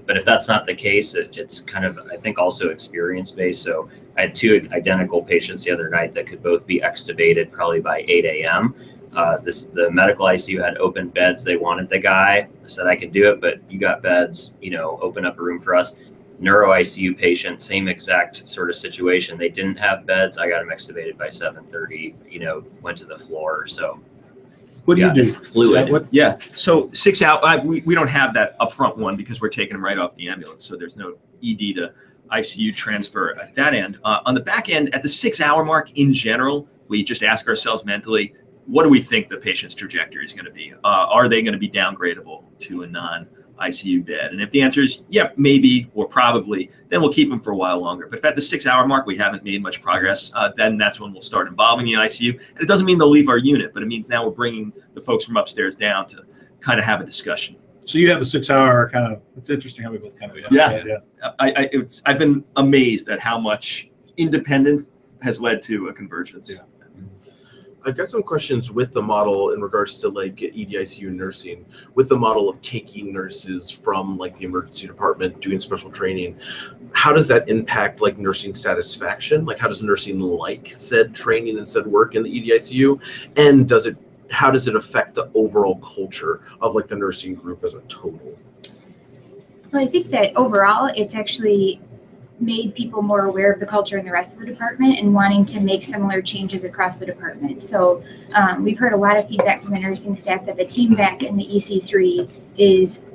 But if that's not the case, it's kind of, I think, also experience based. So I had two identical patients the other night that could both be extubated probably by 8 a.m. The medical ICU had open beds. They wanted the guy. I said, I can do it, but you got beds, open up a room for us. Neuro ICU patient, same exact sort of situation. They didn't have beds. I got him extubated by 7:30, went to the floor. So what do you do? It's fluid. Yeah. So 6 hours, we don't have that upfront one because we're taking them right off the ambulance. So there's no ED to ICU transfer at that end. On the back end, at the 6 hour mark in general, we just ask ourselves mentally, what do we think the patient's trajectory is going to be? Are they going to be downgradable to a non-ICU bed? And if the answer is, yep, maybe or probably, then we'll keep them for a while longer. But if at the 6 hour mark we haven't made much progress, then that's when we'll start involving the ICU. And it doesn't mean they'll leave our unit, but it means now we're bringing the folks from upstairs down to kind of have a discussion. So you have a 6 hour kind of, it's interesting how we both kind of, yeah. I've been amazed at how much independence has led to a convergence. Yeah. I've got some questions with the model in regards to like EDICU nursing, with the model of taking nurses from like the emergency department, doing special training. How does that impact like nursing satisfaction? Like how does nursing like said training and said work in the EDICU? And how does it affect the overall culture of like the nursing group as a total? Well, I think that overall it's actually made people more aware of the culture in the rest of the department and wanting to make similar changes across the department. So we've heard a lot of feedback from the nursing staff that the team back in the EC3 is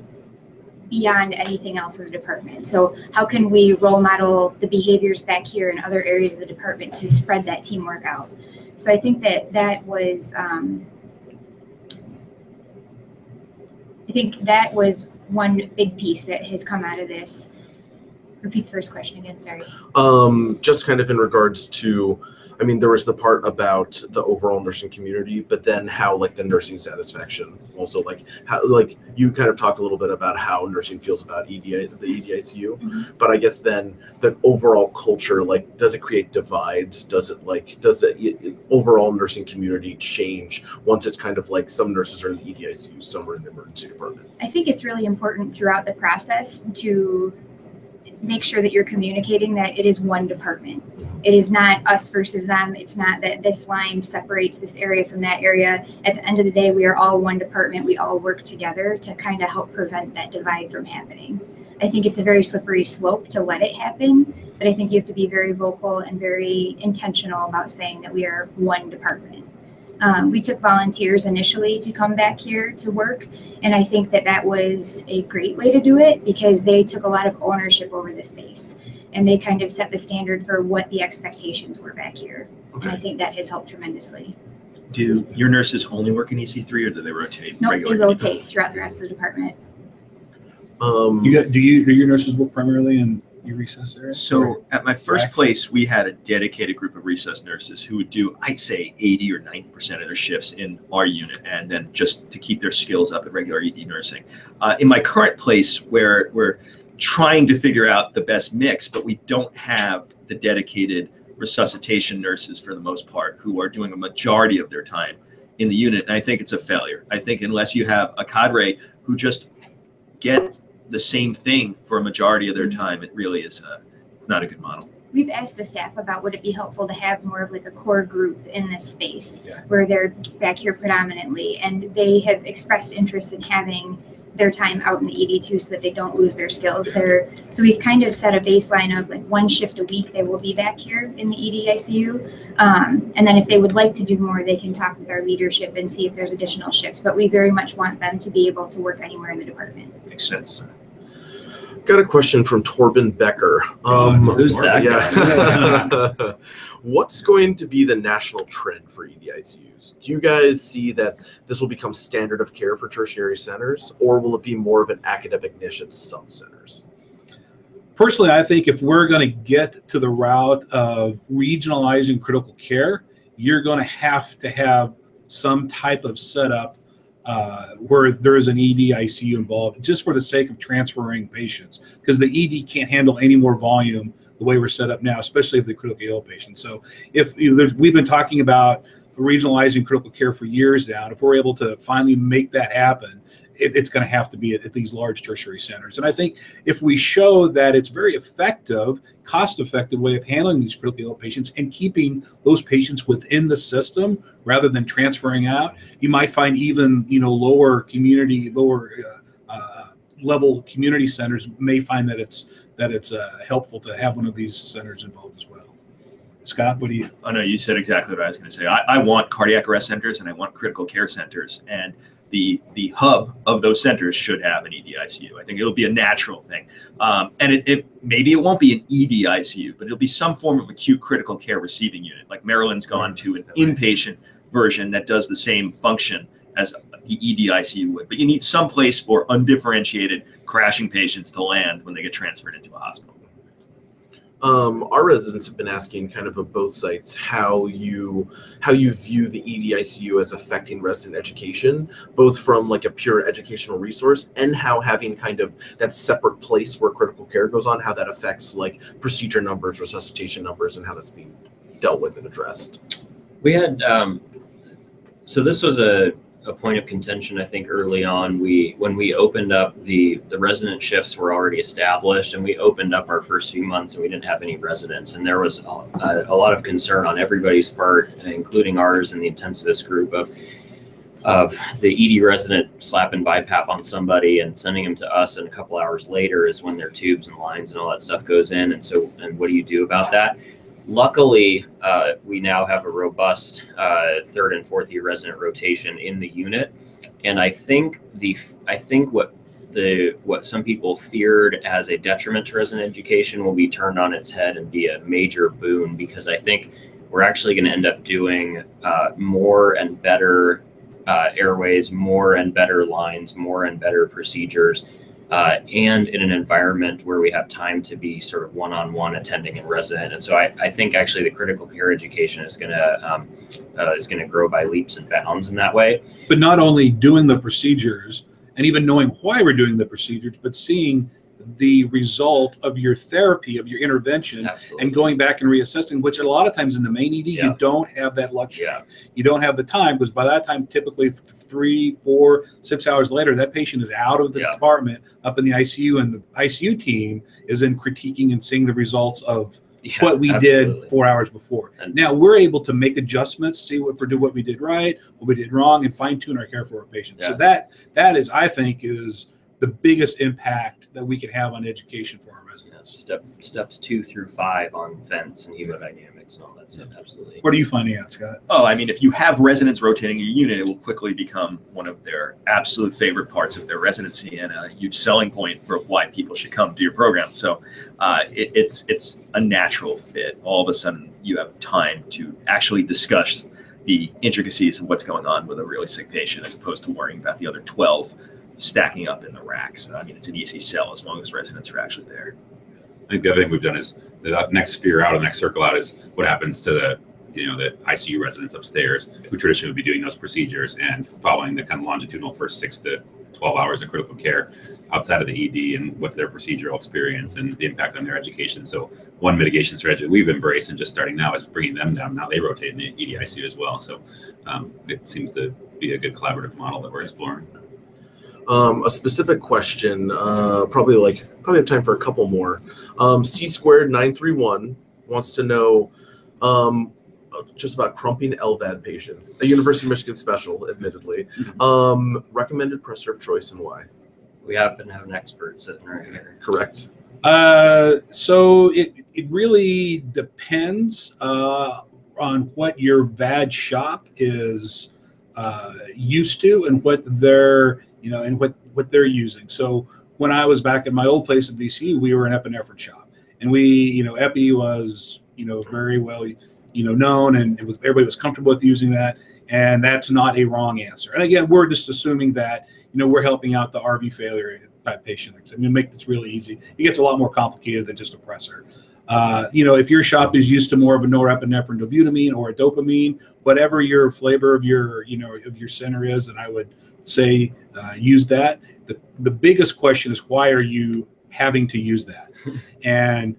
beyond anything else in the department. So how can we role model the behaviors back here in other areas of the department to spread that teamwork out? So I think that was, one big piece that has come out of this. Repeat the first question again, sorry. Just kind of in regards to, I mean, there was the part about the overall nursing community, but then how like the nursing satisfaction also, like how, like you kind of talked a little bit about how nursing feels about the EDICU, but I guess then the overall culture, like, does it create divides? Does the overall nursing community change once it's kind of like some nurses are in the EDICU, some are in the emergency department? I think it's really important throughout the process to make sure that you're communicating that it is one department. It is not us versus them. It's not that this line separates this area from that area. At the end of the day, we are all one department. We all work together to kind of help prevent that divide from happening. I think it's a very slippery slope to let it happen. but I think you have to be very vocal and very intentional about saying that we are one department. We took volunteers initially to come back here to work, and I think that that was a great way to do it because they took a lot of ownership over the space, and they kind of set the standard for what the expectations were back here. Okay. And I think that has helped tremendously. Do your nurses only work in EC3, or do they rotate? No, they regularly? rotate throughout the rest of the department. Do your nurses work primarily in your recess area? So at my first Correct. place, we had a dedicated group of recess nurses who would do, I'd say, 80 or 90% of their shifts in our unit, and then just to keep their skills up at regular ED nursing. In my current place, where we're trying to figure out the best mix, but we don't have the dedicated resuscitation nurses for the most part, who are doing a majority of their time in the unit, and I think it's a failure. I think unless you have a cadre who just get the same thing for a majority of their time, it really is it's not a good model. We've asked the staff about would it be helpful to have more of like a core group in this space Yeah. where they're back here predominantly, and they have expressed interest in having their time out in the ED2 so that they don't lose their skills. So we've kind of set a baseline of like one shift a week they will be back here in the EDICU. And then if they would like to do more, they can talk with our leadership and see if there's additional shifts. But we very much want them to be able to work anywhere in the department. Makes sense. Got a question from Torben Becker. Who's that Yeah. What's going to be the national trend for EDICUs? Do you guys see that this will become standard of care for tertiary centers, or will it be more of an academic niche at some centers? Personally, I think if we're going to get to the route of regionalizing critical care, you're going to have some type of setup where there is an ED ICU involved, just for the sake of transferring patients, because the ED can't handle any more volume the way we're set up now, especially for the critically ill patients. So if we've been talking about regionalizing critical care for years now, and if we're able to finally make that happen, it's going to have to be at these large tertiary centers. And I think if we show that it's very effective, cost-effective way of handling these critically ill patients and keeping those patients within the system rather than transferring out, you might find even lower level community centers may find that it's helpful to have one of these centers involved as well. Scott, what do you? Oh no, you said exactly what I was going to say. I want cardiac arrest centers and I want critical care centers, and the hub of those centers should have an EDICU. I think it'll be a natural thing, and maybe it won't be an EDICU, but it'll be some form of acute critical care receiving unit. Like Maryland's gone to an inpatient version that does the same function as the EDICU would, but you need some place for undifferentiated crashing patients to land when they get transferred into a hospital. Our residents have been asking kind of both sides how you view the EDICU as affecting resident education, both from like a pure educational resource and how having kind of that separate place where critical care goes on, how that affects like procedure numbers, resuscitation numbers, and how that's being dealt with and addressed. We had, so this was a point of contention, I think, early on. When we opened up, the resident shifts were already established, and we opened up our first few months and we didn't have any residents. And there was a lot of concern on everybody's part, including ours and the intensivist group, of the ED resident slapping BiPAP on somebody and sending them to us, and a couple hours later is when their tubes and lines and all that stuff goes in. And what do you do about that? Luckily, we now have a robust third and fourth year resident rotation in the unit, and I think what some people feared as a detriment to resident education will be turned on its head and be a major boon, because I think we're actually going to end up doing more and better airways, more and better lines, more and better procedures. And in an environment where we have time to be sort of one-on-one attending and resident. And so I think actually the critical care education is going to grow by leaps and bounds in that way. But not only doing the procedures and even knowing why we're doing the procedures, but seeing the result of your therapy, of your intervention, Absolutely. and going back and reassessing, which a lot of times in the main ED, you don't have that luxury. Yeah. You don't have the time, because by that time, typically 3, 4, 6 hours later, that patient is out of the department up in the ICU, and the ICU team is in critiquing and seeing the results of what we did 4 hours before. And now we're able to make adjustments, see what we did right, what we did wrong, and fine tune our care for our patients. So that is, I think, is the biggest impact that we can have on education for our residents. residents. Steps 2 through 5 on vents and hemodynamics and all that stuff. Absolutely. What are you finding out, Scott? Oh, I mean, if you have residents rotating your unit, it will quickly become one of their absolute favorite parts of their residency and a huge selling point for why people should come to your program. So it's a natural fit. All of a sudden, you have time to actually discuss the intricacies of what's going on with a really sick patient, as opposed to worrying about the other 12 stacking up in the racks. I mean, it's an easy sell as long as residents are actually there. I think the other thing we've done is the next sphere out, the next circle out is what happens to the ICU residents upstairs who traditionally would be doing those procedures and following the kind of longitudinal first 6 to 12 hours of critical care outside of the ED, and what's their procedural experience and the impact on their education. So one mitigation strategy we've embraced and just starting now is bringing them down. Now they rotate in the EDICU as well. So it seems to be a good collaborative model that we're exploring. A specific question, probably have time for a couple more. C squared 931 wants to know just about crumping LVAD patients. A University of Michigan special, admittedly. Recommended pressor of choice and why? We happen to have an expert sitting right here. Correct. So it really depends on what your VAD shop is used to and what they're what they're using. So when I was back at my old place at VCU, we were an epinephrine shop, and we epi was very well known, and everybody was comfortable with using that, and that's not a wrong answer. And again, we're just assuming that we're helping out the RV failure type patient. I mean, make this really easy. It gets a lot more complicated than just a pressor. If your shop is used to more of a norepinephrine dobutamine or a dopamine, whatever your flavor of your center is, then I would say use that. The biggest question is, why are you having to use that? And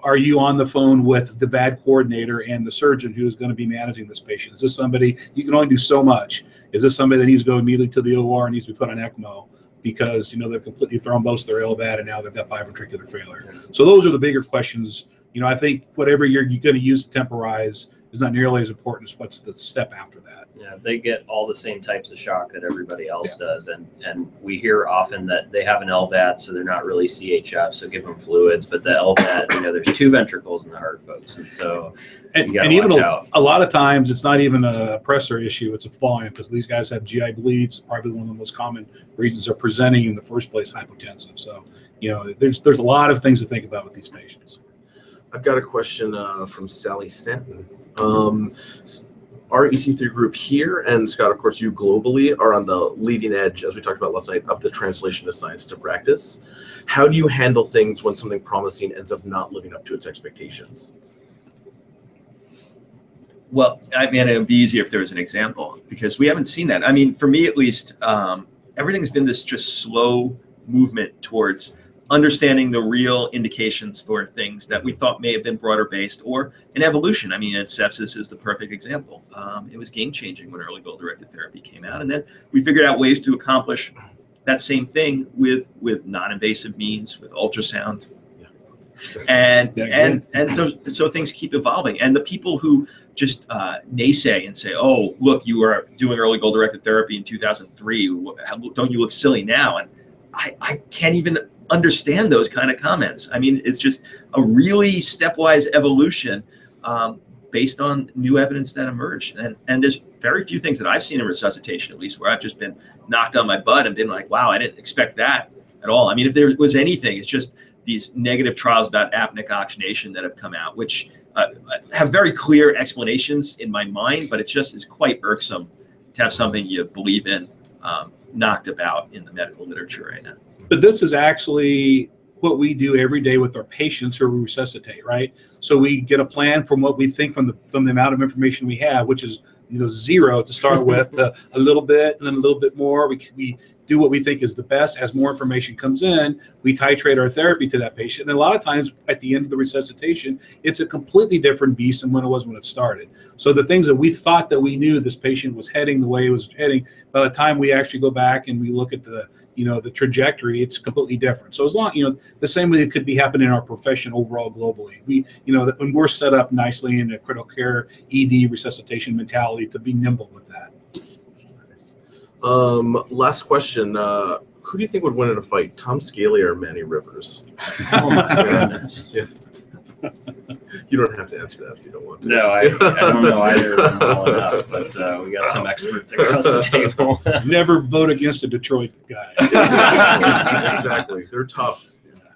are you on the phone with the VAD coordinator and the surgeon who is going to be managing this patient? Is this somebody, you can only do so much? Is this somebody that needs to go immediately to the OR and needs to be put on ECMO because they've completely thrombosed their LVAD and now they've got biventricular failure? So those are the bigger questions. I think whatever you're going to use to temporize is not nearly as important as what's the step after that. Yeah, they get all the same types of shock that everybody else does, and we hear often that they have an LVAD, so they're not really CHF, so give them fluids. But the LVAD, there's 2 ventricles in the heart, folks, and so and even a lot of times it's not even a pressor issue; it's a volume, because these guys have GI bleeds. Probably one of the most common reasons they're presenting in the first place hypotensive. So there's a lot of things to think about with these patients. I've got a question from Sally Stanton. Our EC3 group here, and Scott, of course, you globally, are on the leading edge, as we talked about last night, of the translation of science to practice. How do you handle things when something promising ends up not living up to its expectations? Well, I mean, it would be easier if there was an example, because we haven't seen that. I mean, for me at least, everything's been this just slow movement towards understanding the real indications for things that we thought may have been broader based, or an evolution. I mean, sepsis is the perfect example. It was game changing when early goal-directed therapy came out, and then we figured out ways to accomplish that same thing with non-invasive means, with ultrasound, so things keep evolving. And the people who just naysay and say, "Oh, look, you were doing early goal-directed therapy in 2003. Don't you look silly now?" And I can't even understand those kind of comments. I mean, it's just a really stepwise evolution based on new evidence that emerged. And there's very few things that I've seen in resuscitation, at least, where I've just been knocked on my butt and been like, wow, I didn't expect that at all. I mean, if there was anything, it's just these negative trials about apneic oxygenation that have come out, which have very clear explanations in my mind, but it just is quite irksome to have something you believe in knocked about in the medical literature right now. But this is actually what we do every day with our patients who we resuscitate, right? So we get a plan from what we think from the amount of information we have, which is 0 to start with, a little bit, and then a little bit more. We do what we think is the best. As more information comes in, we titrate our therapy to that patient. And a lot of times at the end of the resuscitation, it's a completely different beast than when it was when it started. So the things that we thought that we knew this patient was heading the way it was heading, by the time we actually go back and we look at the trajectory, it's completely different. So as long, the same way it could be happening in our profession overall globally. When we're set up nicely in a critical care ED resuscitation mentality to be nimble with that. Last question. who do you think would win in a fight, Tom Scalia or Manny Rivers? Oh my goodness. Yeah. You don't have to answer that if you don't want to. No, I don't know either of them well enough, but we got some experts across the table. Never vote against a Detroit guy. Exactly. They're tough.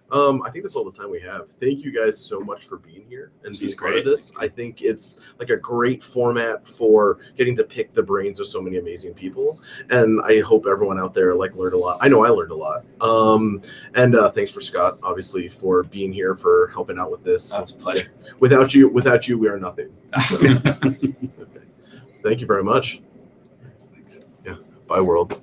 I think that's all the time we have. Thank you guys so much for being here and being part of this. I think it's like a great format for getting to pick the brains of so many amazing people. And I hope everyone out there like learned a lot. I know I learned a lot. And thanks for Scott, obviously, for being here, for helping out with this. It's a pleasure. Without you, we are nothing. So, okay. Thank you very much. Thanks. Yeah. Bye, world.